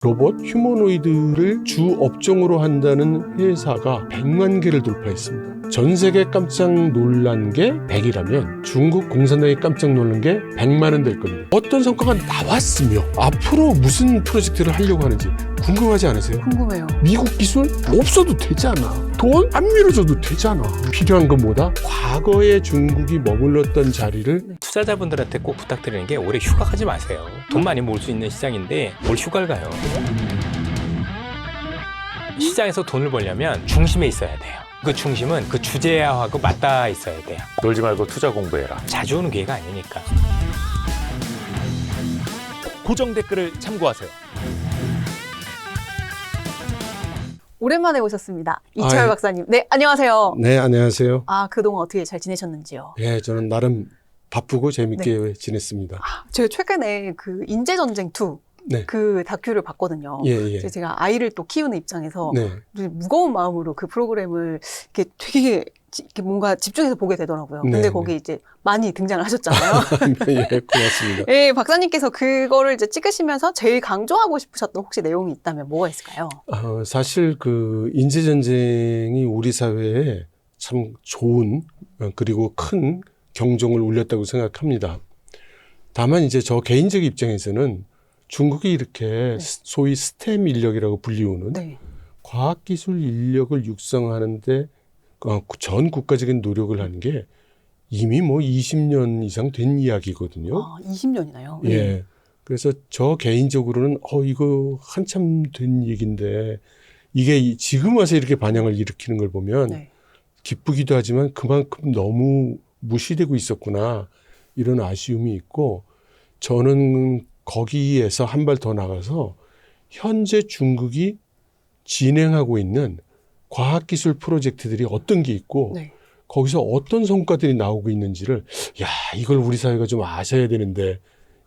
로봇 휴머노이드를 주 업종으로 한다는 회사가 100만 개를 돌파했습니다. 전 세계 깜짝 놀란 게 100이라면 중국 공산당이 깜짝 놀란 게 100만은 될 겁니다. 어떤 성과가 나왔으며 앞으로 무슨 프로젝트를 하려고 하는지 궁금하지 않으세요? 궁금해요. 미국 기술 없어도 되잖아. 돈 안 밀어줘도 되잖아. 필요한 건 뭐다? 과거에 중국이 머물렀던 자리를 투자자분들한테 꼭 부탁드리는 게 올해 휴가 가지 마세요. 돈 많이 모을 수 있는 시장인데 뭘 휴가를 가요. 시장에서 돈을 벌려면 중심에 있어야 돼요. 그 중심은 그 주제하고 맞닿아 있어야 돼요. 놀지 말고 투자 공부해라. 자주 오는 기회가 아니니까. 고정 댓글을 참고하세요. 오랜만에 오셨습니다. 이철 아이. 박사님. 네, 안녕하세요. 네, 안녕하세요. 그동안 어떻게 잘 지내셨는지요? 네, 저는 나름 바쁘고 재밌게 지냈습니다. 제가 최근에 그 인재전쟁 2 네. 그 다큐를 봤거든요. 예. 제가 아이를 또 키우는 입장에서 네. 무거운 마음으로 그 프로그램을 이렇게 되게 이렇게 뭔가 집중해서 보게 되더라고요. 근데 네, 거기 이제 많이 등장을 하셨잖아요. 예, 고맙습니다. 네, 박사님께서 그거를 이제 찍으시면서 제일 강조하고 싶으셨던 혹시 내용이 있다면 뭐가 있을까요? 사실 그 인재전쟁이 우리 사회에 참 좋은 그리고 큰 경종을 울렸다고 생각합니다. 다만 이제 저 개인적 입장에서는 중국이 이렇게 소위 스템 인력이라고 불리우는 네. 과학기술 인력을 육성하는데 전 국가적인 노력을 하는 게 이미 뭐 20년 이상 된 이야기거든요. 20년이나요? 예. 그래서 저 개인적으로는 이거 한참 된 얘기인데 이게 지금 와서 이렇게 반향을 일으키는 걸 보면 네. 기쁘기도 하지만 그만큼 너무 무시되고 있었구나 이런 아쉬움이 있고 저는 거기에서 한 발 더 나가서 현재 중국이 진행하고 있는 과학기술 프로젝트들이 어떤 게 있고 네. 거기서 어떤 성과들이 나오고 있는지를 이걸 우리 사회가 좀 아셔야 되는데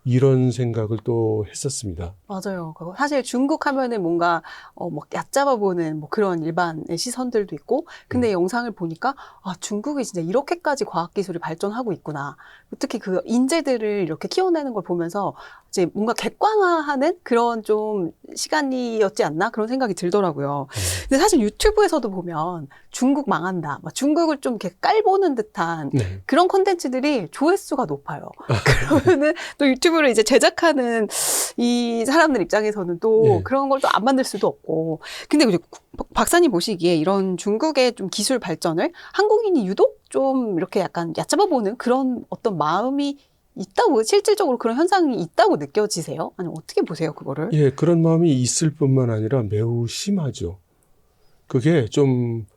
이런 생각을 또 했었습니다. 맞아요. 사실 중국 하면은 뭔가 뭐 얕잡아 보는 뭐 그런 일반의 시선들도 있고, 근데 영상을 보니까 중국이 진짜 이렇게까지 과학 기술이 발전하고 있구나. 특히 그 인재들을 이렇게 키워내는 걸 보면서 이제 뭔가 객관화하는 그런 좀 시간이었지 않나 그런 생각이 들더라고요. 근데 사실 유튜브에서도 보면 중국 망한다, 막 중국을 좀 이렇게 깔보는 듯한 네. 그런 콘텐츠들이 조회수가 높아요. 그러면은 또 유튜브를 이제 제작하는 이 사람들 입장에서는 또 예. 그런 걸 또 안 만들 수도 없고. 근데 이제 박사님 보시기에 이런 중국의 좀 기술 발전을 한국인이 유독 좀 이렇게 약간 얕잡아 보는 그런 어떤 마음이 있다고, 실질적으로 그런 현상이 있다고 느껴지세요? 아니면 어떻게 보세요, 그거를? 예, 그런 마음이 있을 뿐만 아니라 매우 심하죠. 그게 좀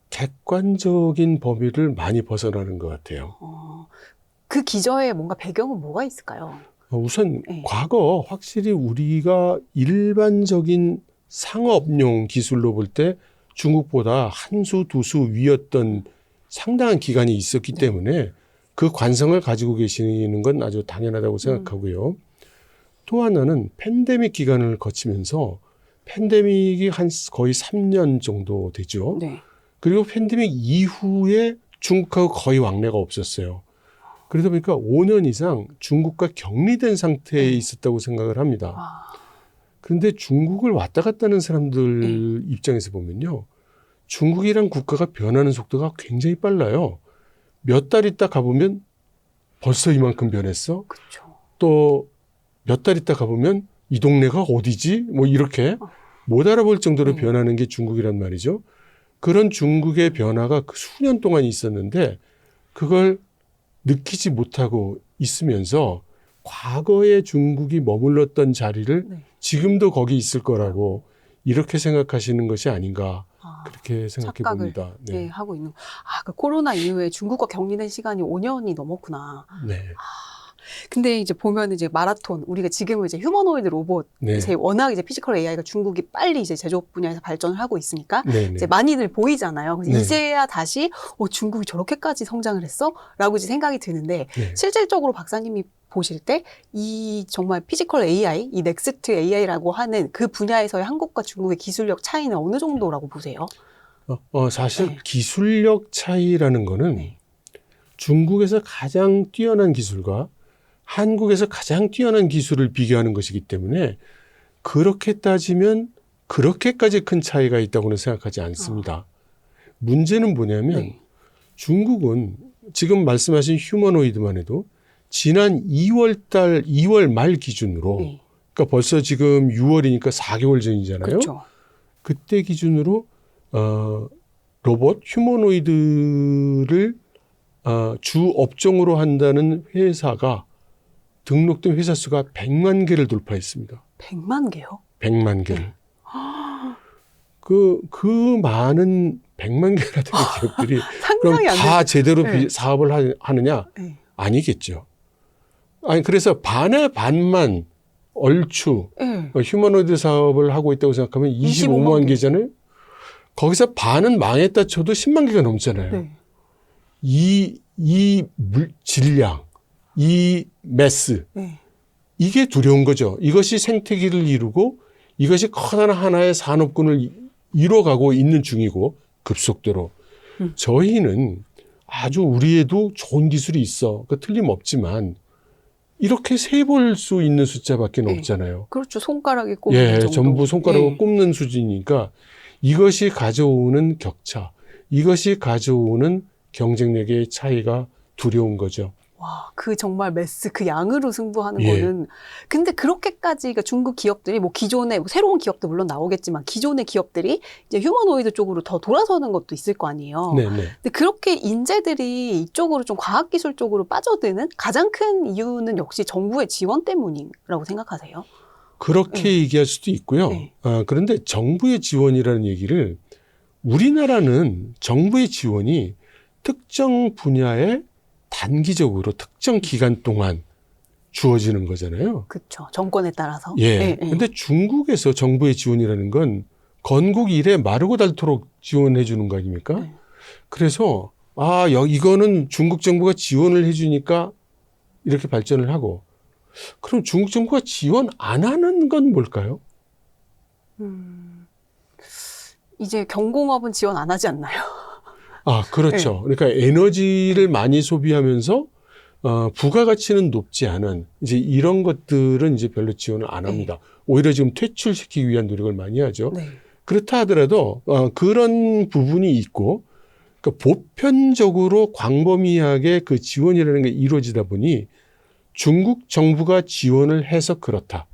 객관적인 범위를 많이 벗어나는 것 같아요. 그 기저에 뭔가 배경은 뭐가 있을까요? 우선 네. 과거 확실히 우리가 일반적인 상업용 기술로 볼 때 중국보다 한 수, 두 수 위였던 상당한 기간이 있었기 때문에 그 관성을 가지고 계시는 건 아주 당연하다고 생각하고요. 또 하나는 팬데믹 기간을 거치면서 팬데믹이 한 거의 3년 정도 되죠. 네. 그리고 팬데믹 이후에 중국하고 거의 왕래가 없었어요. 그러다 보니까 5년 이상 중국과 격리된 상태에 있었다고 생각을 합니다. 그런데 중국을 왔다 갔다 하는 사람들 입장에서 보면요. 중국이란 국가가 변하는 속도가 굉장히 빨라요. 몇 달 있다 가보면 벌써 이만큼 변했어. 그렇죠. 또 몇 달 있다 가보면 이 동네가 어디지? 뭐 이렇게 못 알아볼 정도로 변하는 게 중국이란 말이죠. 그런 중국의 변화가 수년 동안 있었는데 그걸 느끼지 못하고 있으면서 과거에 중국이 머물렀던 자리를 지금도 거기 있을 거라고 이렇게 생각하시는 것이 아닌가 그렇게 생각해 착각을 봅니다. 네, 하고 있는. 그 코로나 이후에 중국과 격리된 시간이 5년이 넘었구나. 네. 근데 이제 보면 이제 마라톤, 우리가 지금은 이제 휴머노이드 로봇, 네. 워낙 이제 피지컬 AI가 중국이 빨리 이제 제조업 분야에서 발전을 하고 있으니까 네. 이제 많이들 보이잖아요. 그래서 네. 이제야 다시 중국이 저렇게까지 성장을 했어? 라고 이제 생각이 드는데 네. 실질적으로 박사님이 보실 때 이 정말 피지컬 AI, 이 넥스트 AI라고 하는 그 분야에서의 한국과 중국의 기술력 차이는 어느 정도라고 보세요? 사실 기술력 차이라는 거는 중국에서 가장 뛰어난 기술과 한국에서 가장 뛰어난 기술을 비교하는 것이기 때문에 그렇게 따지면 그렇게까지 큰 차이가 있다고는 생각하지 않습니다. 문제는 뭐냐면 네. 중국은 지금 말씀하신 휴머노이드만 해도 지난 2월 말 기준으로 네. 그러니까 벌써 지금 6월이니까 4개월 전이잖아요. 그렇죠. 그때 기준으로 로봇 휴머노이드를 주 업종으로 한다는 회사가 등록된 회사 수가 100만 개를 돌파했습니다. 100만 개요? 100만 개를. 그 많은 100만 개나 되는 기업들이 그럼 상상이 안 다 돼요. 제대로 네. 사업을 하느냐? 네. 아니겠죠. 아니 그래서 반의 반만 얼추 네. 휴머노이드 사업을 하고 있다고 생각하면 25만 25만 개. 개잖아요. 거기서 반은 망했다 쳐도 10만 개가 넘잖아요. 네. 이 질량, 이 매스, 네. 이게 두려운 거죠. 이것이 생태계를 이루고 이것이 커다란 하나의 산업군을 이뤄가고 있는 중이고 급속도로. 저희는 아주 우리에도 좋은 기술이 있어. 그 틀림없지만 이렇게 세볼 수 있는 숫자밖에 네. 없잖아요. 그렇죠. 손가락이 꼽는 예, 정도. 전부 손가락으로 예. 꼽는 수준이니까 이것이 가져오는 격차, 이것이 가져오는 경쟁력의 차이가 두려운 거죠. 와, 그 정말 매스 그 양으로 승부하는 예. 거는 근데 그렇게까지 그러니까 중국 기업들이 뭐 기존의 뭐 새로운 기업도 물론 나오겠지만 기존의 기업들이 이제 휴머노이드 쪽으로 더 돌아서는 것도 있을 거 아니에요. 네네. 근데 그렇게 인재들이 이쪽으로 좀 과학기술 쪽으로 빠져드는 가장 큰 이유는 역시 정부의 지원 때문이라고 생각하세요? 그렇게 얘기할 수도 있고요. 네. 그런데 정부의 지원이라는 얘기를 우리나라는 정부의 지원이 특정 분야에 단기적으로 특정 기간 동안 주어지는 거잖아요. 그렇죠. 정권에 따라서. 예. 근데 중국에서 정부의 지원이라는 건 건국 이래 마르고 닳도록 지원해 주는 거 아닙니까? 네. 그래서 이거는 중국 정부가 지원을 해 주니까 이렇게 발전을 하고 그럼 중국 정부가 지원 안 하는 건 뭘까요? 이제 경공업은 지원 안 하지 않나요? 그렇죠. 그러니까 에너지를 많이 소비하면서 부가가치는 높지 않은 이제 이런 것들은 이제 별로 지원을 안 합니다. 오히려 지금 퇴출시키기 위한 노력을 많이 하죠. 네. 그렇다 하더라도 그런 부분이 있고 그러니까 보편적으로 광범위하게 그 지원이라는 게 이루어지다 보니 중국 정부가 지원을 해서 그렇다.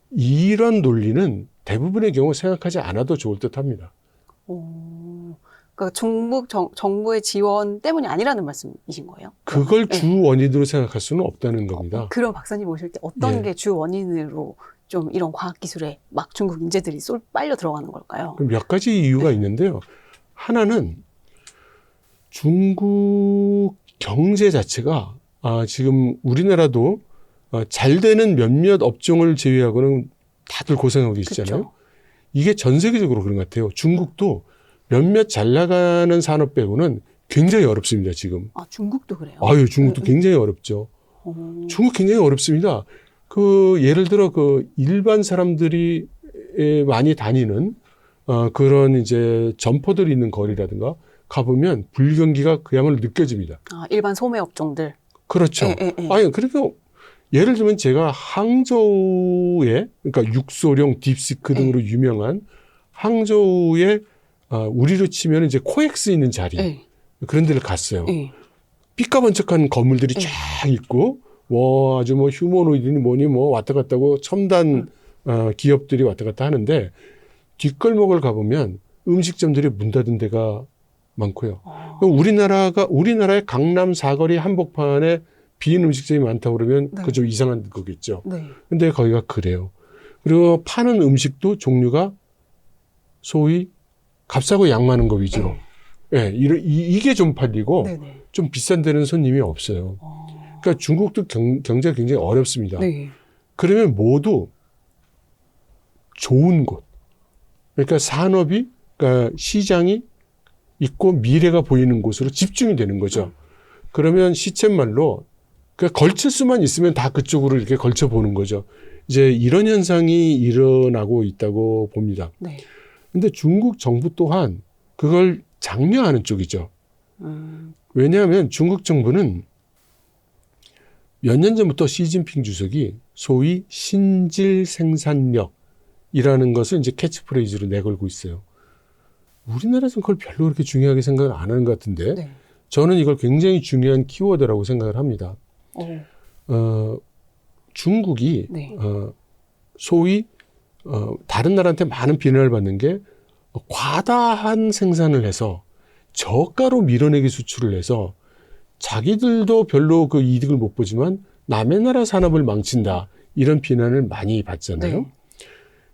이런 논리는 대부분의 경우 생각하지 않아도 좋을 듯합니다. 그러니까 중국 정부의 지원 때문이 아니라는 말씀이신 거예요? 그걸 네. 주 원인으로 생각할 수는 없다는 겁니다. 그럼 박사님 오실 때 어떤 예. 게 주 원인으로 좀 이런 과학기술에 막 중국 인재들이 빨려 들어가는 걸까요? 그럼 몇 가지 이유가 있는데요. 하나는 중국 경제 자체가 지금 우리나라도 잘 되는 몇몇 업종을 제외하고는 다들 고생하고 계시잖아요. 그쵸. 이게 전 세계적으로 그런 것 같아요. 중국도 몇몇 잘 나가는 산업 빼고는 굉장히 어렵습니다, 지금. 중국도 그래요? 중국도 굉장히 어렵죠. 중국 굉장히 어렵습니다. 예를 들어 일반 사람들이 많이 다니는 그런 이제 점포들이 있는 거리라든가 가보면 불경기가 그야말로 느껴집니다. 일반 소매 업종들. 그렇죠. 예. 그러니까 예를 들면 제가 항저우에 그러니까 육소룡, 딥시크 등으로 유명한 항저우에 우리로 치면 이제 코엑스 있는 자리 그런 데를 갔어요. 삐까번쩍한 건물들이 쫙 있고 아주 뭐 휴머노이드니 뭐니 뭐 왔다 갔다 하고 첨단 기업들이 왔다 갔다 하는데 뒷골목을 가보면 음식점들이 문 닫은 데가 많고요. 우리나라의 강남 사거리 한복판에 빈 음식점이 많다고 그러면 그거 좀 이상한 거겠죠. 네. 근데 거기가 그래요. 그리고 파는 음식도 종류가 소위 값싸고 양 많은 거 위주로. 이게 좀 팔리고 네네. 좀 비싼 데는 손님이 없어요. 그러니까 중국도 경제가 굉장히 어렵습니다. 네. 그러면 모두 좋은 곳. 그러니까 산업이, 그러니까 시장이 있고 미래가 보이는 곳으로 집중이 되는 거죠. 그러면 시쳇말로 그러니까 걸칠 수만 있으면 다 그쪽으로 이렇게 걸쳐 보는 거죠. 이제 이런 현상이 일어나고 있다고 봅니다. 네. 근데 중국 정부 또한 그걸 장려하는 쪽이죠. 왜냐하면 중국 정부는 몇 년 전부터 시진핑 주석이 소위 신질 생산력이라는 것을 이제 캐치프레이즈로 내걸고 있어요. 우리나라에서는 그걸 별로 그렇게 중요하게 생각을 안 하는 것 같은데 네. 저는 이걸 굉장히 중요한 키워드라고 생각을 합니다. 중국이 네. 소위 다른 나라한테 많은 비난을 받는 게 과다한 생산을 해서 저가로 밀어내기 수출을 해서 자기들도 별로 그 이득을 못 보지만 남의 나라 산업을 망친다. 이런 비난을 많이 받잖아요. 네.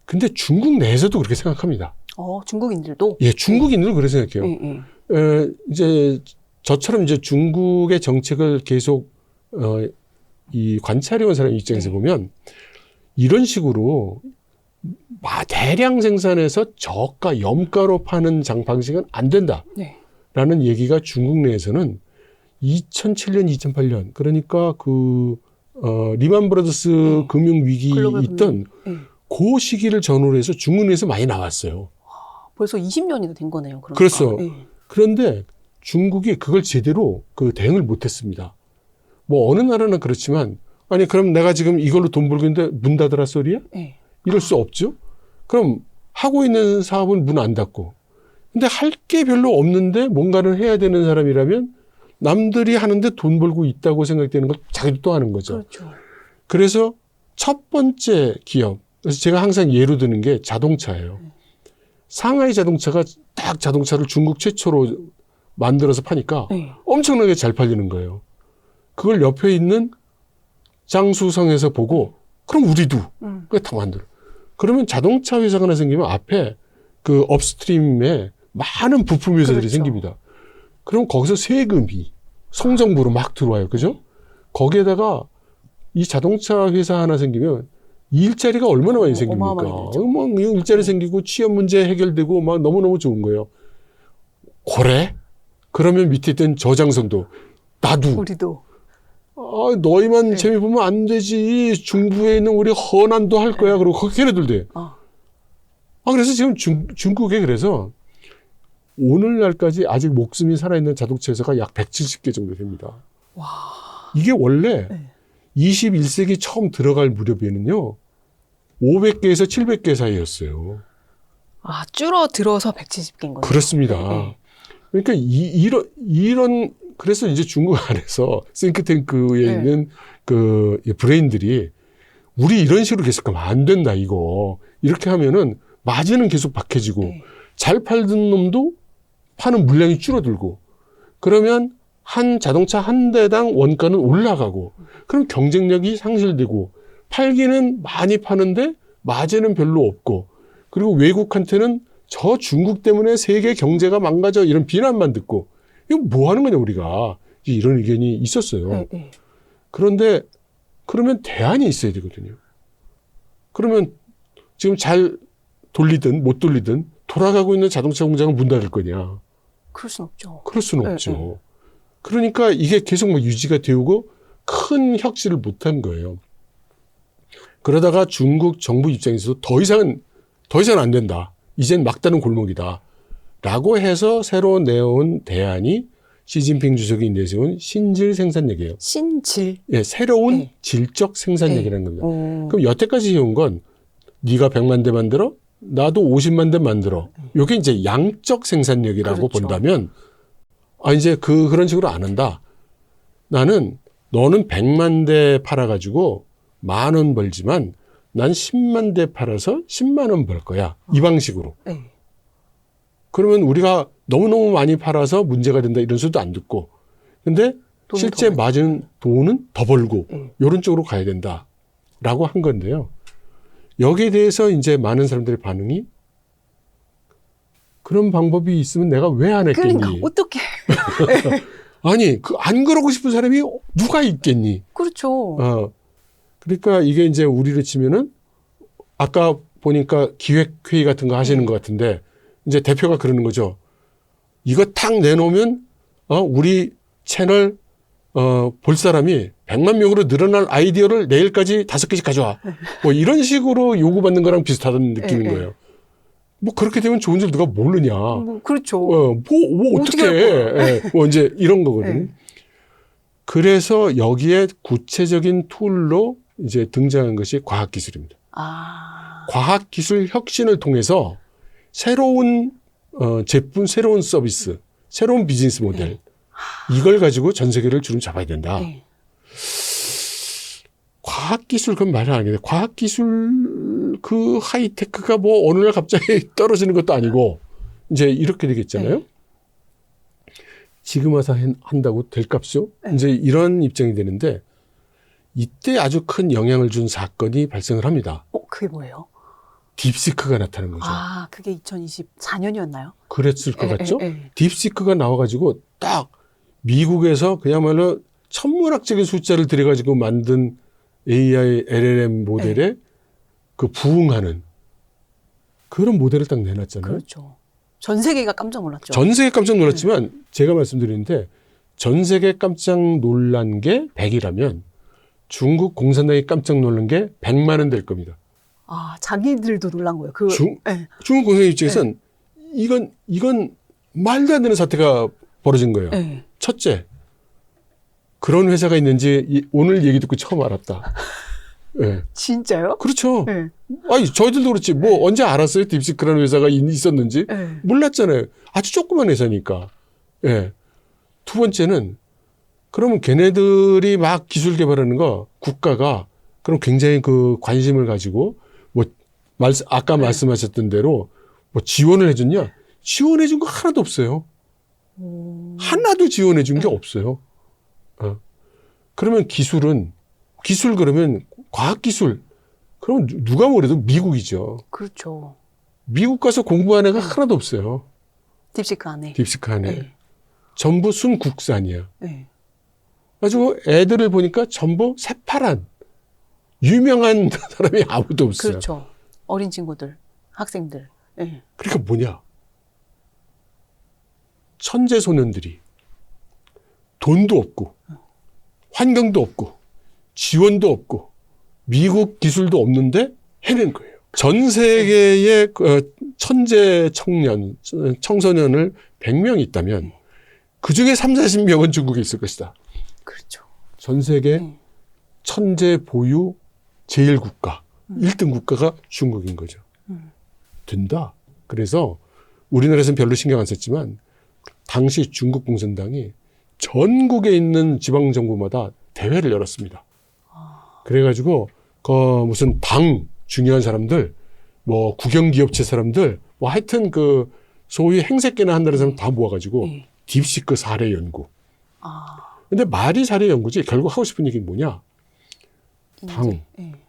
근데 중국 내에서도 그렇게 생각합니다. 중국인들도? 예, 중국인들도 그렇게 생각해요. 네, 네. 이제 저처럼 이제 중국의 정책을 계속 이 관찰해온 사람 입장에서 네. 보면 이런 식으로 대량 생산해서 저가 염가로 파는 방식은 안 된다라는 네. 얘기가 중국 내에서는 2007년, 2008년 그러니까 리만 브라더스 네. 금융 위기 글로벌 있던 네. 그 시기를 전후로 해서 중국 내에서 많이 나왔어요. 벌써 20년이나 된 거네요. 그러니까. 그렇죠. 네. 그런데 중국이 그걸 제대로 대응을 못했습니다. 뭐 어느 나라는 그렇지만 아니 그럼 내가 지금 이걸로 돈 벌고 있는데 문 닫으라 소리야? 네. 이럴 수 없죠. 그럼 하고 있는 사업은 문 안 닫고. 근데 할 게 별로 없는데 뭔가를 해야 되는 사람이라면 남들이 하는데 돈 벌고 있다고 생각되는 걸 자기도 또 하는 거죠. 그렇죠. 그래서 첫 번째 기업, 그래서 제가 항상 예로 드는 게 자동차예요. 상하이 자동차가 딱 자동차를 중국 최초로 만들어서 파니까 네. 엄청나게 잘 팔리는 거예요. 그걸 옆에 있는 장수성에서 보고 그럼 우리도 그거 다 만들어. 그러면 자동차 회사가 하나 생기면 앞에 그 업스트림에 많은 부품 회사들이 그렇죠. 생깁니다. 그럼 거기서 세금이 성정부로 막 들어와요. 그죠? 거기에다가 이 자동차 회사 하나 생기면 일자리가 얼마나 많이 생깁니까? 어마어마하게 되죠. 막 일자리 생기고 취업 문제 해결되고 막 너무너무 좋은 거예요. 그래? 그러면 밑에 있던 저장성도 나도 우리도. 너희만 네. 재미 보면 안 되지. 중부에 있는 우리 허난도 할 거야. 그리고 거기 걔네들 돼. 그래서 지금 중국에 그래서 오늘날까지 아직 목숨이 살아있는 자동차 회사가 약 170개 정도 됩니다. 와. 이게 원래 네. 21세기 처음 들어갈 무렵에는요. 500개에서 700개 사이였어요. 줄어들어서 170개인 거죠. 그렇습니다. 네. 그러니까 이런 그래서 이제 중국 안에서 싱크탱크에 네. 있는 그 브레인들이 우리 이런 식으로 계속 가면 안 된다 이거. 이렇게 하면은 마진은 계속 박해지고 네. 잘 팔던 놈도 파는 물량이 줄어들고 그러면 한 자동차 한 대당 원가는 올라가고 그럼 경쟁력이 상실되고 팔기는 많이 파는데 마진은 별로 없고 그리고 외국한테는 저 중국 때문에 세계 경제가 망가져 이런 비난만 듣고 이거 뭐 하는 거냐 우리가 이런 의견이 있었어요. 네, 네. 그런데 그러면 대안이 있어야 되거든요. 그러면 지금 잘 돌리든 못 돌리든 돌아가고 있는 자동차 공장은 문 닫을 거냐. 그럴 순 없죠. 그럴 수는 네, 없죠. 네. 그러니까 이게 계속 유지가 되고 큰 혁신을 못한 거예요. 그러다가 중국 정부 입장에서도 더 이상은 안 된다. 이젠 막다른 골목이다. 라고 해서 새로 내온 대안이 시진핑 주석이 내세운 신질 생산력이에요. 신질. 예, 새로운 네. 질적 생산력이라는 겁니다. 그럼 그럼 여태까지 해온 건 네가 100만 대 만들어? 나도 50만 대 만들어. 이게 이제 양적 생산력이라고 그렇죠. 본다면 이제 그런 식으로 안 한다. 나는 너는 100만 대 팔아가지고 10,000원 벌지만 난 10만 대 팔아서 10만 원 벌 거야. 이 방식으로. 네. 그러면 우리가 너무너무 많이 팔아서 문제가 된다 이런 소리도 안 듣고. 근데 돈이 실제 더 맞은 돈은 더 벌고 네. 이런 쪽으로 가야 된다라고 한 건데요. 여기에 대해서 이제 많은 사람들의 반응이 그런 방법이 있으면 내가 왜 안 했겠니? 그러니까 어떻게? 아니, 안 그러고 싶은 사람이 누가 있겠니? 그렇죠. 그러니까 이게 이제 우리로 치면은 아까 보니까 기획회의 같은 거 하시는 것 같은데 이제 대표가 그러는 거죠. 이거 탁 내놓으면 우리 채널 볼 사람이 100만 명으로 늘어날 아이디어를 내일까지 5개씩 가져와. 뭐 이런 식으로 요구받는 거랑 비슷하다는 느낌인 네. 거예요. 뭐 그렇게 되면 좋은 줄 누가 모르냐. 그렇죠. 뭐 어떻게 해. 뭐 이제 이런 거거든요. 네. 그래서 여기에 구체적인 툴로 이제 등장한 것이 과학기술입니다. 과학기술 혁신을 통해서 새로운 제품, 새로운 서비스, 새로운 비즈니스 모델 이걸 가지고 전 세계를 주름 잡아야 된다. 네. 과학기술 그건 말을 안 해요. 과학기술 그 하이테크가 뭐 어느 날 갑자기 떨어지는 것도 아니고 이제 이렇게 되겠잖아요. 네. 지금 와서 한다고 될 값이요? 네. 이제 이런 입장이 되는데 이때 아주 큰 영향을 준 사건이 발생을 합니다. 그게 뭐예요? 딥시크가 나타난 거죠. 그게 2024년이었나요? 그랬을 것 같죠? 네. 딥시크가 나와가지고 딱 미국에서 그야말로 천문학적인 숫자를 들여가지고 만든 AI, LLM 모델에 그 부응하는 그런 모델을 딱 내놨잖아요. 그렇죠. 전 세계가 깜짝 놀랐죠. 전 세계 깜짝 놀랐지만 제가 말씀드리는데 전 세계 깜짝 놀란 게 100이라면 중국 공산당이 깜짝 놀란 게 100만은 될 겁니다. 자기들도 놀란 거예요. 네. 중국 공산당 입장에서는 이건 말도 안 되는 사태가 벌어진 거예요. 네. 첫째, 그런 회사가 있는지 오늘 얘기 듣고 처음 알았다. 네. 진짜요? 그렇죠. 네. 아니, 저희들도 그렇지. 뭐 언제 알았어요? 딥시크라는 회사가 있었는지? 네. 몰랐잖아요. 아주 조그만 회사니까. 예. 두 번째는 그러면 걔네들이 막 기술 개발하는 거 국가가 그럼 굉장히 그 관심을 가지고 뭐 아까 말씀하셨던 대로 뭐 지원을 해줬냐? 지원해준 거 하나도 없어요. 하나도 지원해준 게 없어요. 그러면 기술 그러면 과학기술 그럼 누가 뭐래도 미국이죠. 그렇죠. 미국 가서 공부한 애가 하나도 없어요. 딥시크 안에. 딥시크 안에. 네. 전부 순국산이야. 네. 가지고 애들을 보니까 전부 새파란 유명한 사람이 아무도 없어요. 그렇죠. 어린 친구들, 학생들. 네. 그러니까 뭐냐? 천재 소년들이 돈도 없고 환경도 없고 지원도 없고 미국 기술도 없는데 해낸 거예요. 전 세계의 천재 청소년을 100명 있다면 그중에 30-40명은 중국에 있을 것이다. 그렇죠. 전 세계 천재 보유 제일 국가, 1등 국가가 중국인 거죠. 된다. 그래서 우리나라에서는 별로 신경 안 썼지만 당시 중국 공산당이 전국에 있는 지방정부마다 대회를 열었습니다. 그래가지고 무슨 당 중요한 사람들, 뭐 국영기업체 사람들, 뭐 하여튼 그 소위 행색계나 한다는 사람 다 모아가지고 딥시크 사례 연구. 근데 말이 사례 연구지 결국 하고 싶은 얘기는 뭐냐? 당,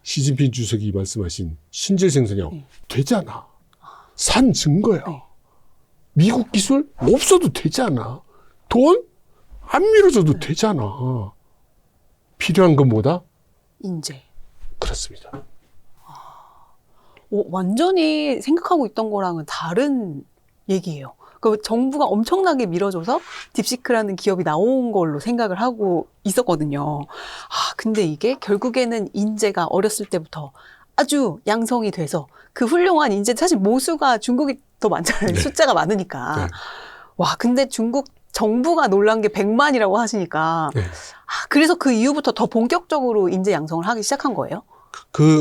시진핑 주석이 말씀하신 신질 생산형 되잖아. 산 증거야. 미국 기술 없어도 되잖아. 돈 안 밀어줘도 되잖아. 필요한 건 뭐다? 인재. 그렇습니다. 완전히 생각하고 있던 거랑은 다른 얘기예요. 그 정부가 엄청나게 밀어줘서 딥시크라는 기업이 나온 걸로 생각을 하고 있었거든요. 근데 이게 결국에는 인재가 어렸을 때부터 아주 양성이 돼서 그 훌륭한 인재, 사실 모수가 중국이 더 많잖아요. 네. 숫자가 많으니까. 네. 근데 중국 정부가 놀란 게 100만이라고 하시니까. 네. 그래서 그 이후부터 더 본격적으로 인재 양성을 하기 시작한 거예요?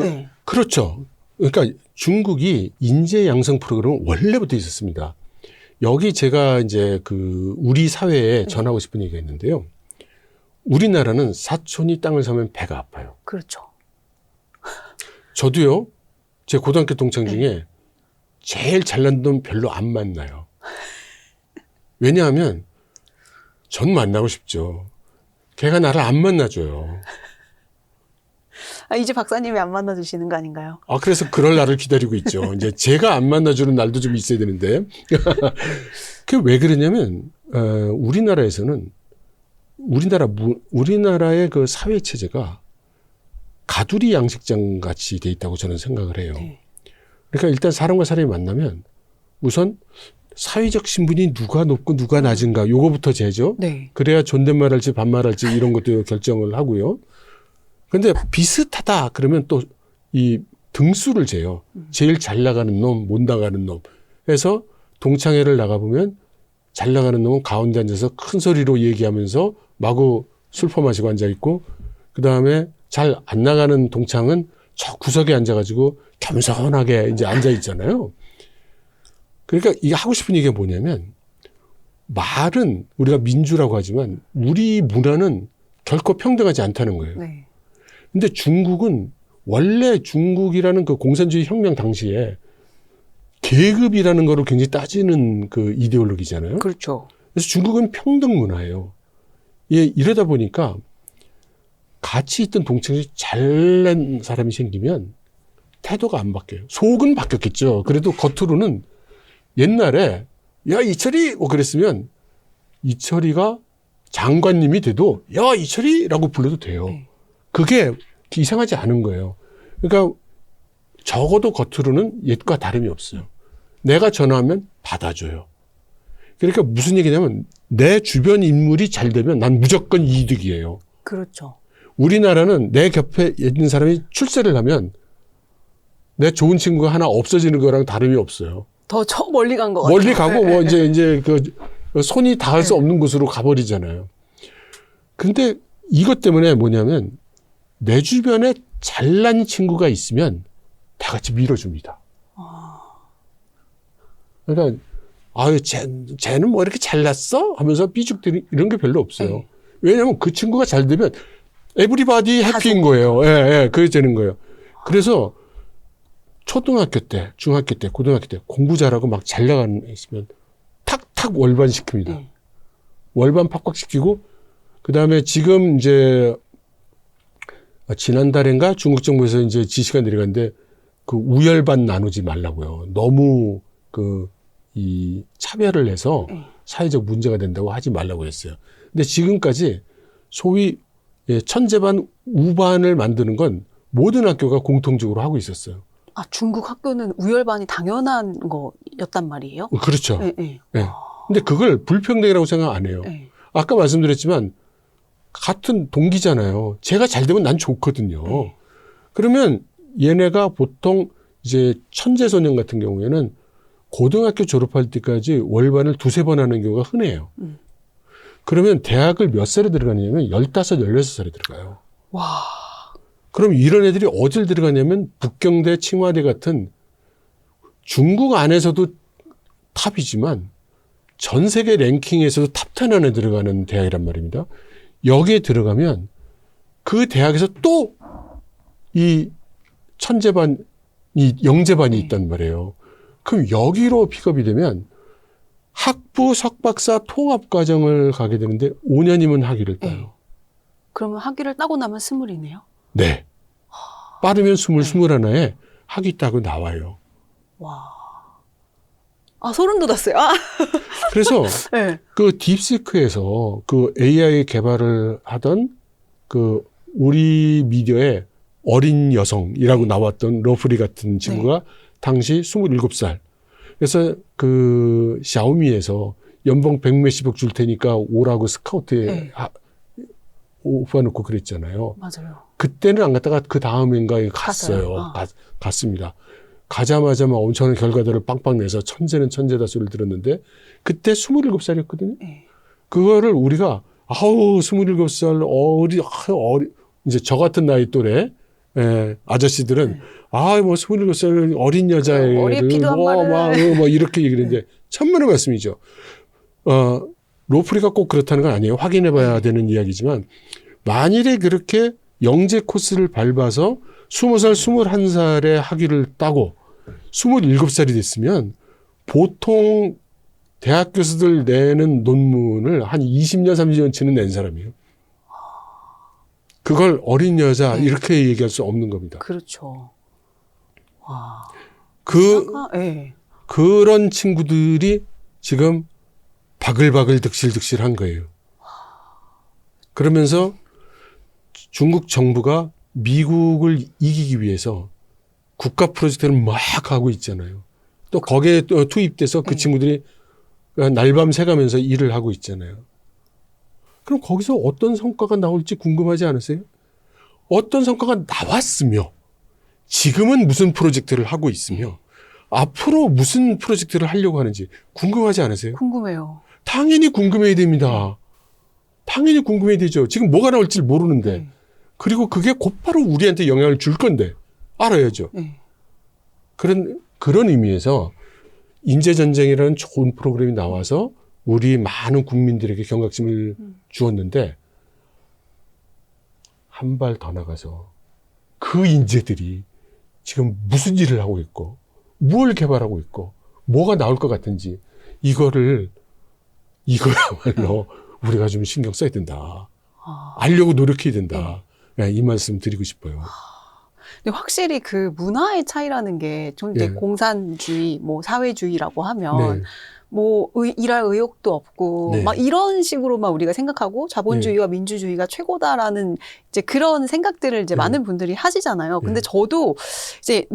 네. 그렇죠. 그러니까 중국이 인재 양성 프로그램은 원래부터 있었습니다. 여기 제가 이제 우리 사회에 전하고 싶은 얘기가 있는데요. 우리나라는 사촌이 땅을 사면 배가 아파요. 그렇죠. 저도요, 제 고등학교 동창 중에 제일 잘난 놈 별로 안 만나요. 왜냐하면 전 만나고 싶죠. 걔가 나를 안 만나줘요. 이제 박사님이 안 만나주시는 거 아닌가요? 그래서 그럴 날을 기다리고 있죠. 이제 제가 안 만나주는 날도 좀 있어야 되는데. 그게 왜 그러냐면, 우리나라에서는, 우리나라의 그 사회 체제가 가두리 양식장 같이 돼 있다고 저는 생각을 해요. 네. 그러니까 일단 사람과 사람이 만나면 우선 사회적 신분이 누가 높고 누가 낮은가 요거부터 재죠. 네. 그래야 존댓말할지 반말할지 이런 것도 결정을 하고요. 근데 비슷하다 그러면 또 이 등수를 재요. 제일 잘 나가는 놈, 못 나가는 놈. 해서 동창회를 나가보면 잘 나가는 놈은 가운데 앉아서 큰 소리로 얘기하면서 마구 술 퍼마시고 앉아있고, 그 다음에 잘 안 나가는 동창은 저 구석에 앉아가지고 겸손하게 이제 앉아있잖아요. 그러니까 이게 하고 싶은 얘기가 뭐냐면, 말은 우리가 민주라고 하지만 우리 문화는 결코 평등하지 않다는 거예요. 네. 근데 중국은 원래 중국이라는 그 공산주의 혁명 당시에 계급이라는 거를 굉장히 따지는 그 이데올로기잖아요. 그렇죠. 그래서 중국은 평등 문화예요. 예, 이러다 보니까 같이 있던 동창이 잘난 사람이 생기면 태도가 안 바뀌어요. 속은 바뀌었겠죠. 그래도 겉으로는 옛날에 야 이철이 뭐 그랬으면 이철이가 장관님이 돼도 야 이철이라고 불러도 돼요. 네. 그게 이상하지 않은 거예요. 그러니까 적어도 겉으로는 옛과 다름이 없어요. 내가 전화하면 받아줘요. 그러니까 무슨 얘기냐면 내 주변 인물이 잘 되면 난 무조건 이득이에요. 그렇죠. 우리나라는 내 곁에 있는 사람이 출세를 하면 내 좋은 친구가 하나 없어지는 거랑 다름이 없어요. 더 저 멀리 간 것 같아요. 멀리 가고 네, 뭐 네. 이제 그 손이 닿을 수 없는 곳으로 가버리잖아요. 근데 이것 때문에 뭐냐면 내 주변에 잘난 친구가 있으면 다 같이 밀어줍니다. 그러니까 아유 쟤는 뭐 이렇게 잘났어? 하면서 삐죽대는 이런 게 별로 없어요. 네. 왜냐하면 그 친구가 잘 되면 에브리바디 다 해피인 거예요. 예, 예, 그게 되는 거예요. 그래서 초등학교 때, 중학교 때, 고등학교 때 공부 잘하고 막 잘 나가는 애 있으면 탁탁 월반 시킵니다. 네. 월반 팍팍 시키고 그 다음에 지금 이제 지난달인가 중국 정부에서 이제 지시가 내려갔는데 그 우열반 나누지 말라고요. 너무 이 차별을 해서 사회적 문제가 된다고 하지 말라고 했어요. 근데 지금까지 소위 천재반, 우반을 만드는 건 모든 학교가 공통적으로 하고 있었어요. 아, 중국 학교는 우열반이 당연한 거였단 말이에요? 그렇죠. 네, 네. 네. 근데 그걸 불평등이라고 생각 안 해요. 네. 아까 말씀드렸지만 같은 동기잖아요. 제가 잘 되면 난 좋거든요. 그러면 얘네가 보통 이제 천재소년 같은 경우에는 고등학교 졸업할 때까지 월반을 두세 번 하는 경우가 흔해요. 그러면 대학을 몇 살에 들어가냐면 15, 16살에 들어가요. 와. 그럼 이런 애들이 어딜 들어가냐면 북경대, 칭화대 같은 중국 안에서도 탑이지만 전 세계 랭킹에서도 탑10 안에 들어가는 대학이란 말입니다. 여기에 들어가면 그 대학에서 또 이 천재반, 이 영재반이 있단 말이에요. 그럼 여기로 픽업이 되면 학부, 석박사 통합과정을 가게 되는데 5년이면 학위를 따요. 그러면 학위를 따고 나면 20이네요? 네. 빠르면 21에 학위 따고 나와요. 와. 아, 소름 돋았어요. 아. 그래서 네. 그 딥시크에서 그 AI 개발을 하던 그 우리 미디어의 어린 여성이라고 나왔던 러프리 같은 친구가 당시 27살. 그래서 그 샤오미에서 연봉 100몇십억 줄 테니까 오라고 스카우트에 오빠 놓고 그랬잖아요. 맞아요. 그때는 안 갔다가 그 다음인가에 갔어요. 갔습니다. 가자마자 막 엄청난 결과들을 빵빵 내서 천재는 천재다 소리를 들었는데 그때 27살이었거든요. 그거를 우리가 아우 27살 이제 저 같은 나이 또래 아저씨들은 아 뭐 27살 어린 여자애를 어리피도 한 말을 뭐 이렇게 얘기를 했는데 천만의 말씀이죠. 로프리가 꼭 그렇다는 건 아니에요. 확인해 봐야 되는 이야기지만 만일에 그렇게 영재 코스를 밟아서 20살, 21살에 학위를 따고 27살이 됐으면 보통 대학 교수들 내는 논문을 한 20년, 30년치는 낸 사람이에요. 그걸 어린 여자 이렇게 얘기할 수 없는 겁니다. 그렇죠. 와. 그런 친구들이 지금 바글바글 득실득실한 거예요. 그러면서 중국 정부가 미국을 이기기 위해서 국가 프로젝트를 막 하고 있잖아요. 또 거기에 또 투입돼서 그 친구들이 날밤 새가면서 일을 하고 있잖아요. 그럼 거기서 어떤 성과가 나올지 궁금하지 않으세요? 어떤 성과가 나왔으며 지금은 무슨 프로젝트를 하고 있으며 앞으로 무슨 프로젝트를 하려고 하는지 궁금하지 않으세요? 궁금해요. 당연히 궁금해야 됩니다. 당연히 궁금해 되죠. 지금 뭐가 나올지 모르는데. 네. 그리고 그게 곧바로 우리한테 영향을 줄 건데 알아야죠. 네. 그런 의미에서 인재전쟁이라는 좋은 프로그램이 나와서 우리 많은 국민들에게 경각심을 주었는데 한 발 더 나가서 그 인재들이 지금 무슨 일을 하고 있고 뭘 개발하고 있고 뭐가 나올 것 같은지 이거야말로 우리가 좀 신경 써야 된다. 알려고 노력해야 된다. 네, 이 말씀 드리고 싶어요. 근데 확실히 그 문화의 차이라는 게 좀 이제 예. 공산주의, 뭐 사회주의라고 하면 네. 뭐 일할 의욕도 없고 네. 막 이런 식으로만 우리가 생각하고 자본주의와 민주주의가 최고다라는 이제 그런 생각들을 이제 네. 많은 분들이 하시잖아요. 근데 네. 저도 이제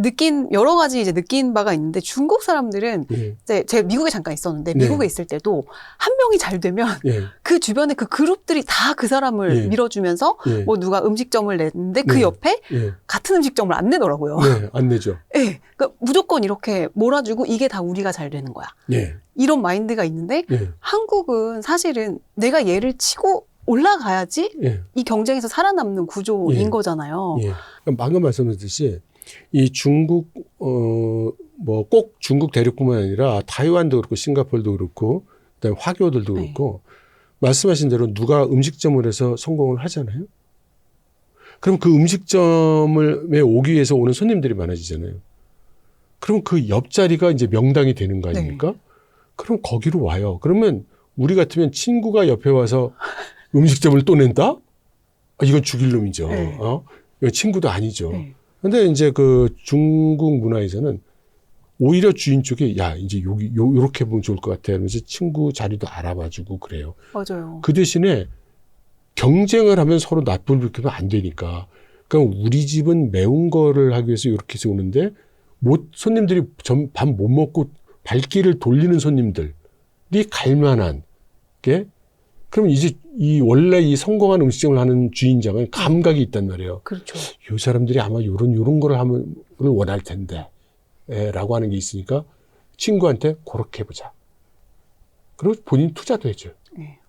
여러 가지 이제 느낀 바가 있는데 중국 사람들은 예. 이제 제가 미국에 잠깐 있었는데 네. 미국에 있을 때도 한 명이 잘 되면 예. 그 주변에 그 그룹들이 다 그 사람을 예. 밀어주면서 예. 뭐 누가 음식점을 냈는데 그 네. 옆에 예. 같은 음식점을 안 내더라고요. 네, 안 내죠. 예. 그러니까 무조건 이렇게 몰아주고 이게 다 우리가 잘 되는 거야. 예. 이런 마인드가 있는데 예. 한국은 사실은 내가 얘를 치고 올라가야지 예. 이 경쟁에서 살아남는 구조인 예. 거잖아요. 예. 방금 말씀하셨듯이 이 중국 뭐 꼭 중국 대륙뿐만 아니라 타이완도 그렇고 싱가포르도 그렇고 그다음에 화교들도 네. 그렇고 말씀하신 대로 누가 음식점을 해서 성공을 하잖아요. 그럼 그 음식점에 오기 위해서 오는 손님들이 많아지잖아요. 그럼 그 옆자리가 이제 명당이 되는 거 아닙니까? 그럼 거기로 와요. 그러면 우리 같으면 친구가 옆에 와서 음식점을 또 낸다? 이건 죽일 놈이죠. 네. 이건 친구도 아니죠. 네. 근데 이제 그 중국 문화에서는 오히려 주인 쪽이 야, 이제 요렇게 보면 좋을 것 같아. 하면서 친구 자리도 알아봐주고 그래요. 맞아요. 그 대신에 경쟁을 하면 서로 낯불 불키면 안 되니까. 그러니까 우리 집은 매운 거를 하기 위해서 이렇게 해서 오는데 손님들이 밥 못 먹고 발길을 돌리는 손님들이 갈 만한 게 그럼 이제 원래 이 성공한 음식점을 하는 주인장은 감각이 있단 말이에요. 그렇죠. 이 사람들이 아마 요런 거를 원할 텐데. 라고 하는 게 있으니까 친구한테 그렇게 해보자. 그리고 본인 투자도 해줘요. 네.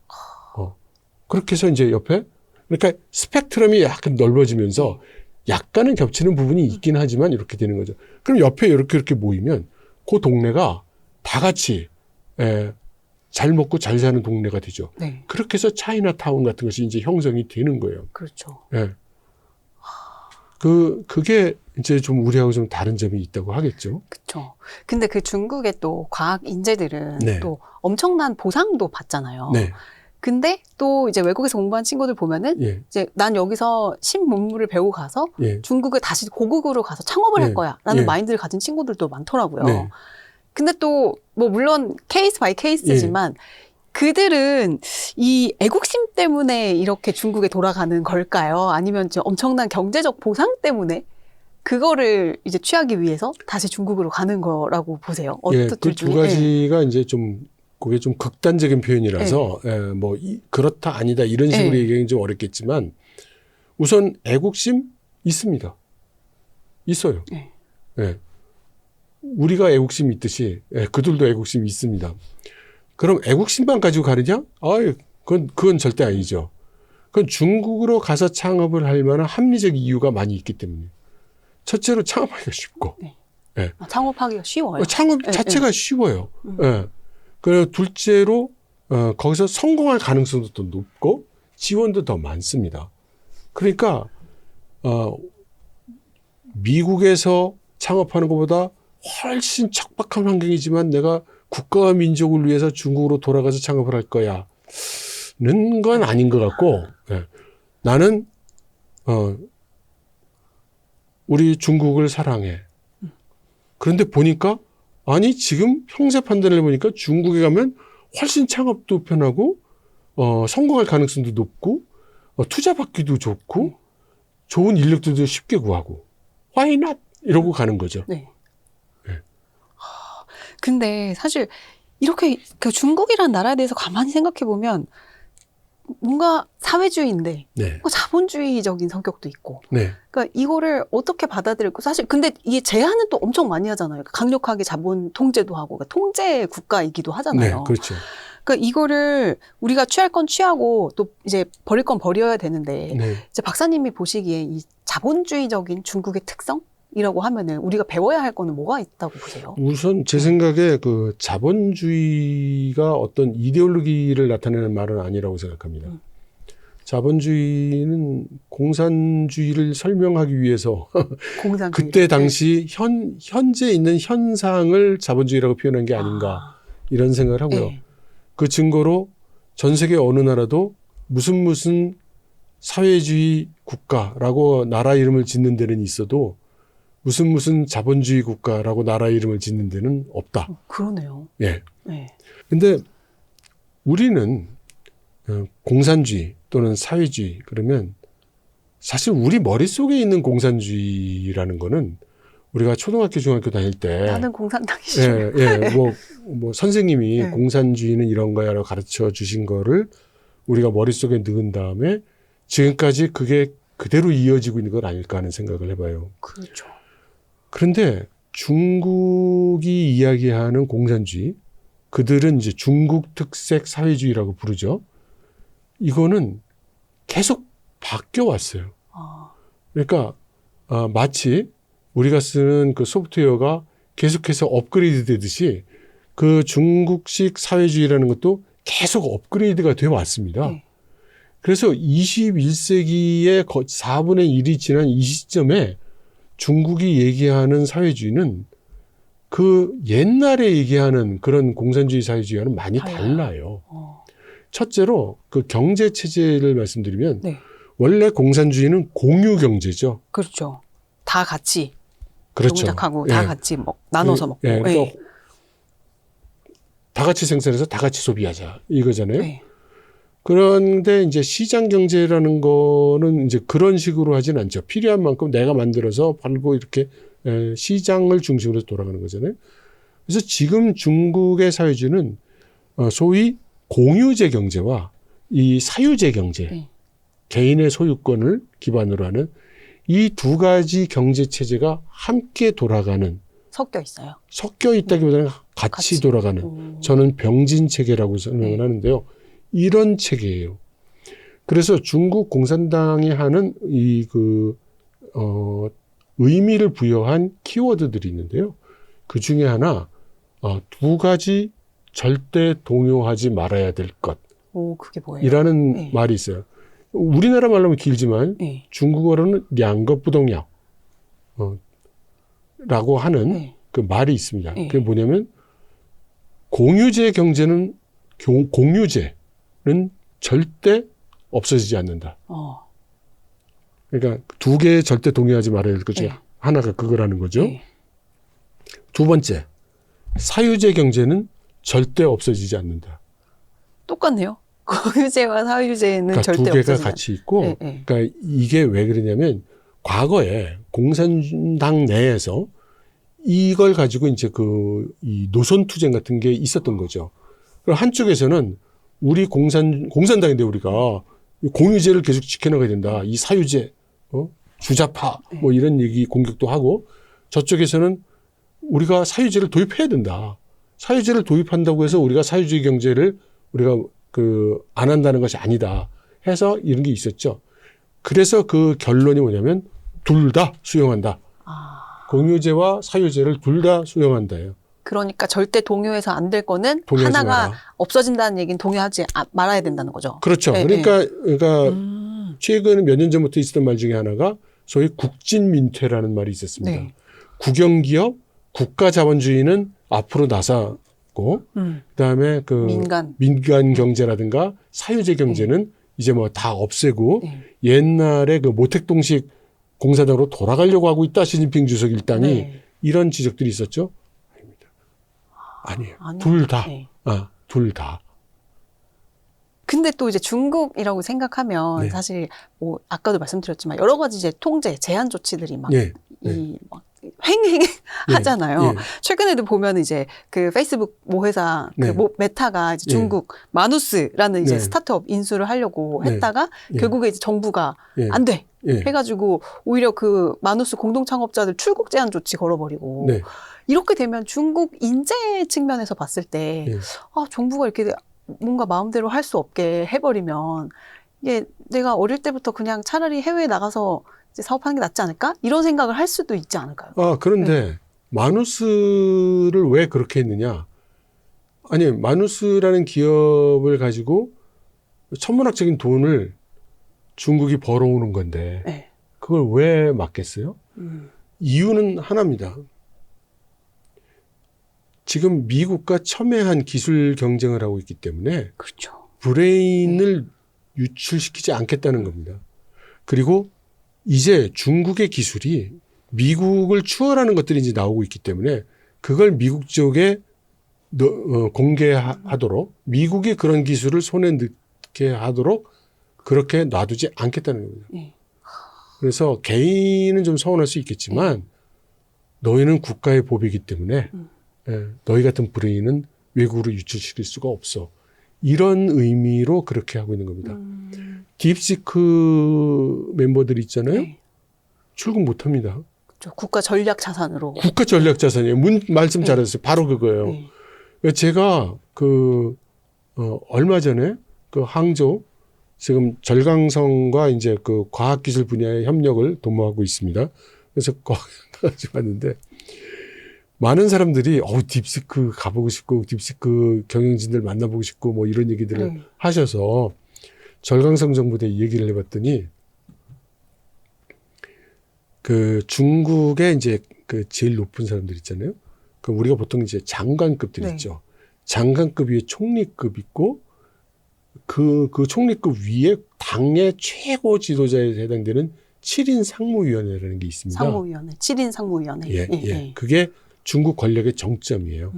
그렇게 해서 이제 옆에 그러니까 스펙트럼이 약간 넓어지면서 약간은 겹치는 부분이 있긴 하지만 이렇게 되는 거죠. 그럼 옆에 이렇게 모이면 그 동네가 다 같이 잘 먹고 잘 사는 동네가 되죠. 네. 그렇게 해서 차이나타운 같은 것이 이제 형성이 되는 거예요. 그렇죠. 예. 그게 이제 좀 우리하고 좀 다른 점이 있다고 하겠죠. 그렇죠. 근데 그 중국의 또 과학 인재들은 네. 또 엄청난 보상도 받잖아요. 네. 근데 또 이제 외국에서 공부한 친구들 보면은 예. 이제 난 여기서 신문물을 배우고 가서 예. 중국에 다시 고국으로 가서 창업을 네. 할 거야 라는 예. 마인드를 가진 친구들도 많더라고요. 네. 근데 또 뭐 물론 케이스 바이 케이스지만 그들은 이 애국심 때문에 이렇게 중국에 돌아가는 걸까요? 아니면 좀 엄청난 경제적 보상 때문에 그거를 이제 취하기 위해서 다시 중국으로 가는 거라고 보세요. 예, 어떤 그 두 가지가 이제 좀 그게 좀 극단적인 표현이라서 뭐 그렇다 아니다 이런 식으로 네. 얘기하기는 좀 어렵겠지만 우선 애국심 있습니다. 있어요. 네. 예. 우리가 애국심이 있듯이 그들도 애국심이 있습니다. 그럼 애국심만 가지고 가느냐? 그건 절대 아니죠. 그건 중국으로 가서 창업을 할 만한 합리적 이유가 많이 있기 때문에. 첫째로 창업하기가 쉽고. 네. 창업하기가 쉬워요. 창업 자체가 쉬워요. 예. 그리고 둘째로 거기서 성공할 가능성도 더 높고 지원도 더 많습니다. 그러니까 미국에서 창업하는 것보다 훨씬 척박한 환경이지만 내가 국가와 민족을 위해서 중국으로 돌아가서 창업을 할 거야는 건 아닌 것 같고 나는 우리 중국을 사랑해. 그런데 보니까 아니 지금 형세 판단을 해보니까 중국에 가면 훨씬 창업도 편하고 성공할 가능성도 높고 투자받기도 좋고 좋은 인력들도 쉽게 구하고 why not? 이러고 가는 거죠. 네. 근데 사실 이렇게 그 중국이라는 나라에 대해서 가만히 생각해 보면 뭔가 사회주의인데 네. 뭔가 자본주의적인 성격도 있고 네. 그러니까 이거를 어떻게 받아들일까 사실 근데 이게 제한은 또 엄청 많이 하잖아요. 강력하게 자본 통제도 하고 그러니까 통제 국가이기도 네. 하잖아요. 그렇죠. 그러니까 이거를 우리가 취할 건 취하고 또 이제 버릴 건 버려야 되는데 네. 이제 박사님이 보시기에 이 자본주의적인 중국의 특성이라고 하면은 우리가 배워야 할 거는 뭐가 있다고 보세요? 우선 제 생각에 그 자본주의가 어떤 이데올로기를 나타내는 말은 아니라고 생각합니다. 자본주의는 공산주의를 설명하기 위해서 공산주의. 그때 당시 현재 있는 현상을 자본주의라고 표현한 게 아닌가 이런 생각을 하고요. 네. 그 증거로 전 세계 어느 나라도 무슨 사회주의 국가라고 나라 이름을 짓는 데는 있어도 무슨 자본주의 국가라고 나라 이름을 짓는 데는 없다. 그러네요. 예. 네. 근데 우리는 공산주의 또는 사회주의 그러면 사실 우리 머릿속에 있는 공산주의라는 거는 우리가 초등학교, 중학교 다닐 때 나는 공산당이죠. 뭐 선생님이 네. 공산주의는 이런 거야라고 가르쳐 주신 거를 우리가 머릿속에 넣은 다음에 지금까지 그게 그대로 이어지고 있는 건 아닐까 하는 생각을 해봐요. 그렇죠. 그런데 중국이 이야기하는 공산주의, 그들은 이제 중국 특색 사회주의라고 부르죠. 이거는 계속 바뀌어 왔어요. 그러니까 마치 우리가 쓰는 그 소프트웨어가 계속해서 업그레이드 되듯이 그 중국식 사회주의라는 것도 계속 업그레이드가 되어 왔습니다. 네. 그래서 21세기의 4분의 1이 지난 이 시점에 중국이 얘기하는 사회주의는 그 옛날에 얘기하는 그런 공산주의 사회주의와는 많이 달라요. 첫째로 그 경제 체제를 말씀드리면 네. 원래 공산주의는 공유 경제죠. 그렇죠. 다 같이 그렇죠. 동작하고 예. 다 같이 나눠서 먹고. 예. 그러니까 예. 다 같이 생산해서 다 같이 소비하자 이거잖아요. 네. 그런데 이제 시장 경제라는 거는 이제 그런 식으로 하진 않죠. 필요한 만큼 내가 만들어서 팔고 이렇게 시장을 중심으로 돌아가는 거잖아요. 그래서 지금 중국의 사회주의는 소위 공유제 경제와 이 사유제 경제, 네. 개인의 소유권을 기반으로 하는 이 두 가지 경제 체제가 함께 돌아가는, 섞여 있어요. 섞여 있다기보다는 같이 돌아가는, 저는 병진 체계라고 설명을 하는데요. 이런 체계예요. 그래서 중국 공산당이 하는 의미를 부여한 키워드들이 있는데요. 그 중에 하나, 두 가지 절대 동요하지 말아야 될 그게 뭐예요? 것이라는 네. 말이 있어요. 우리나라 말로 하면 길지만 네. 중국어로는 량거부동야 라고 하는 네. 그 말이 있습니다. 네. 그게 뭐냐면 공유제 경제는 공유제는 절대 없어지지 않는다. 그러니까 두 개 절대 동의하지 말아야 될 것 중에 네. 하나가 그거라는 거죠. 네. 두 번째, 사유제 경제는 절대 없어지지 않는다. 똑같네요. 공유제와 사유제는 그러니까 절대 두 개가 없어지지 같이 있고, 네, 네. 그러니까 이게 왜 그러냐면 과거에 공산당 내에서 이걸 가지고 이제 이 노선 투쟁 같은 게 있었던 거죠. 그럼 한쪽에서는 우리 공산당인데 우리가 공유제를 계속 지켜나가야 된다. 이 사유제, 주자파, 뭐 이런 얘기 공격도 하고, 저쪽에서는 우리가 사유제를 도입해야 된다. 사유제를 도입한다고 해서 우리가 사유주의 경제를 우리가 안 한다는 것이 아니다. 해서 이런 게 있었죠. 그래서 그 결론이 뭐냐면 둘 다 수용한다. 공유제와 사유제를 둘 다 수용한다예요. 그러니까 절대 동요해서 안 될 거는 동요하지 하나가 마라. 없어진다는 얘기는 동요하지 말아야 된다는 거죠. 그렇죠. 네, 그러니까 최근 몇 년 전부터 있었던 말 중에 하나가 소위 국진민퇴라는 말이 있었습니다. 네. 국영기업, 국가자본주의는 앞으로 나서고 그다음에 민간 경제라든가 사유제 경제는 이제 뭐 다 없애고 옛날에 그 모택동식 공산당으로 돌아가려고 하고 있다. 시진핑 주석 일당이 이런 지적들이 있었죠. 아니에요. 둘 다. 네. 둘 다. 근데 또 이제 중국이라고 생각하면 네. 사실 뭐 아까도 말씀드렸지만 여러 가지 이제 통제, 제한 조치들이 막 횡행하잖아요. 예. 최근에도 보면 이제 그 페이스북 모회사 메타가 이제 중국 마누스라는 이제 스타트업 인수를 하려고 했다가 결국에 이제 정부가 안 돼. 해가지고 오히려 그 마누스 공동 창업자들 출국 제한 조치 걸어버리고 이렇게 되면 중국 인재 측면에서 봤을 때 정부가 이렇게 뭔가 마음대로 할 수 없게 해버리면 이게 내가 어릴 때부터 그냥 차라리 해외에 나가서 이제 사업하는 게 낫지 않을까? 이런 생각을 할 수도 있지 않을까요? 그런데 마누스를 왜 그렇게 했느냐? 아니, 마누스라는 기업을 가지고 천문학적인 돈을 중국이 벌어오는 건데 네. 그걸 왜 막겠어요? 이유는 하나입니다. 지금 미국과 첨예한 기술 경쟁을 하고 있기 때문에 그렇죠. 브레인을 유출시키지 않겠다는 겁니다. 그리고 이제 중국의 기술이 미국을 추월하는 것들이 이제 나오고 있기 때문에 그걸 미국 쪽에 공개하도록 미국이 그런 기술을 손에 넣게 하도록 그렇게 놔두지 않겠다는 겁니다. 네. 그래서 개인은 좀 서운할 수 있겠지만 너희는 국가의 법이기 때문에 너희 같은 브레인은 외국으로 유출시킬 수가 없어. 이런 의미로 그렇게 하고 있는 겁니다. 딥시크 멤버들 있잖아요. 네. 출국 못합니다. 그렇죠. 국가 전략 자산으로. 국가 전략 자산이에요. 말씀 잘하셨어요. 바로 그거예요. 네. 제가 얼마 전에 항저우 지금 절강성과 이제 과학기술 분야의 협력을 도모하고 있습니다. 그래서 거기 가지고 왔는데 많은 사람들이 딥시크 가보고 싶고 딥시크 경영진들 만나보고 싶고 뭐 이런 얘기들을 하셔서 절강성 정부대에 얘기를 해봤더니 중국의 이제 제일 높은 사람들 있잖아요. 우리가 보통 이제 장관급들 있죠. 장관급 위에 총리급 있고 그 총리급 위에 당의 최고 지도자에 해당되는 7인 상무위원회라는 게 있습니다. 상무위원회, 7인 상무위원회. 예. 그게 중국 권력의 정점이에요.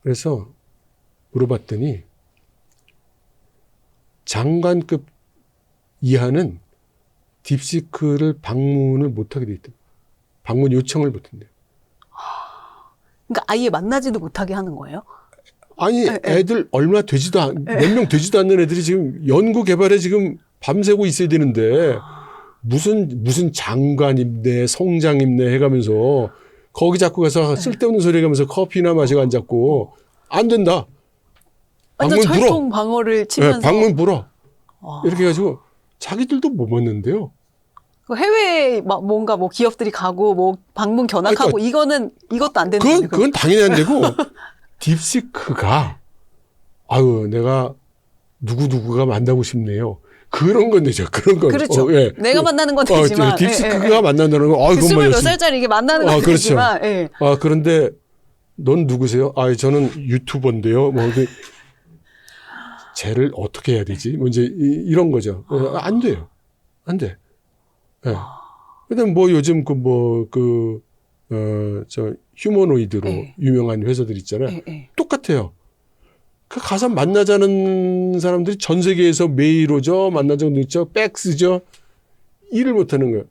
그래서 물어봤더니 장관급 이하는 딥시크를 방문을 못하게 돼 있다. 방문 요청을 못한대요. 그러니까 아예 만나지도 못하게 하는 거예요? 아니 애들 얼마 되지도 몇 명 되지도 않는 애들이 지금 연구 개발에 지금 밤새고 있어야 되는데 무슨 장관입네 성장입네 해가면서 거기 자꾸 가서 쓸데없는 소리 하면서 커피나 마시고 앉았고 안 된다. 완전 방문 불어. 철통 방어를 치면서. 방문 불어. 이렇게 해가지고 자기들도 못 먹는데요. 해외에 뭔가 기업들이 가고 방문 견학하고 이것도 안 되는 거예요. 그건 당연히 안 되고 딥시크가 내가 누구누구가 만나고 싶네요. 그런 건 되죠. 그런 건. 그렇죠. 내가 만나는 건 되지만. 딥시크가 만난다는 건 그것만 24살짜리 이게 만나는 건 그렇죠. 되지만. 그런데 넌 누구세요? 저는 유튜버인데요. 쟤를 어떻게 해야 되지? 이제 이런 거죠. 안 돼요. 안 돼. 그다음 요즘 휴머노이드로 유명한 회사들 있잖아요. 똑같아요. 가서 만나자는 사람들이 전 세계에서 메일 오죠. 만나자는 있죠. 팩스죠. 일을 못하는 거예요.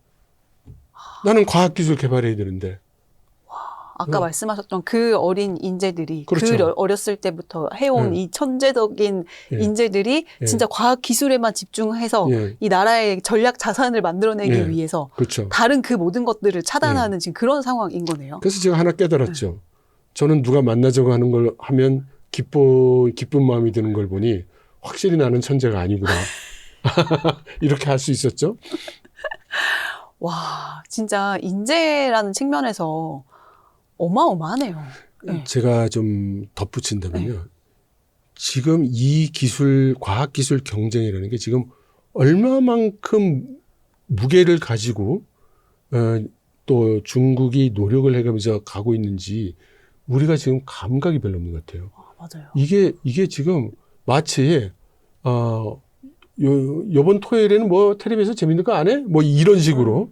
나는 과학기술 개발해야 되는데. 아까 말씀하셨던 그 어린 인재들이 그렇죠. 어렸을 때부터 해온 이 천재적인 인재들이 진짜 과학 기술에만 집중해서 이 나라의 전략 자산을 만들어내기 위해서 그렇죠. 다른 그 모든 것들을 차단하는 지금 그런 상황인 거네요. 그래서 제가 하나 깨달았죠. 저는 누가 만나자고 하는 걸 하면 기쁜 마음이 드는 걸 보니 확실히 나는 천재가 아니구나. 이렇게 할 수 있었죠. 와, 진짜 인재라는 측면에서 어마어마하네요. 제가 좀 덧붙인다면요. 지금 이 과학기술 경쟁이라는 게 지금 얼마만큼 무게를 가지고 또 중국이 노력을 해가면서 가고 있는지 우리가 지금 감각이 별로 없는 것 같아요. 맞아요. 이게 지금 마치 요번 토요일에는 텔레비에서 재밌는 거 안 해? 이런 식으로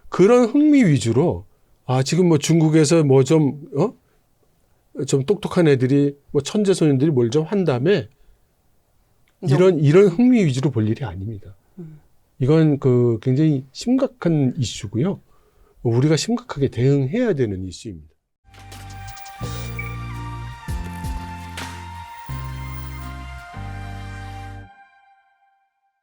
그런 흥미 위주로 지금 중국에서 좀 똑똑한 애들이 천재 소년들이 뭘 좀 한 다음에 이런 흥미 위주로 볼 일이 아닙니다. 이건 굉장히 심각한 이슈고요. 우리가 심각하게 대응해야 되는 이슈입니다.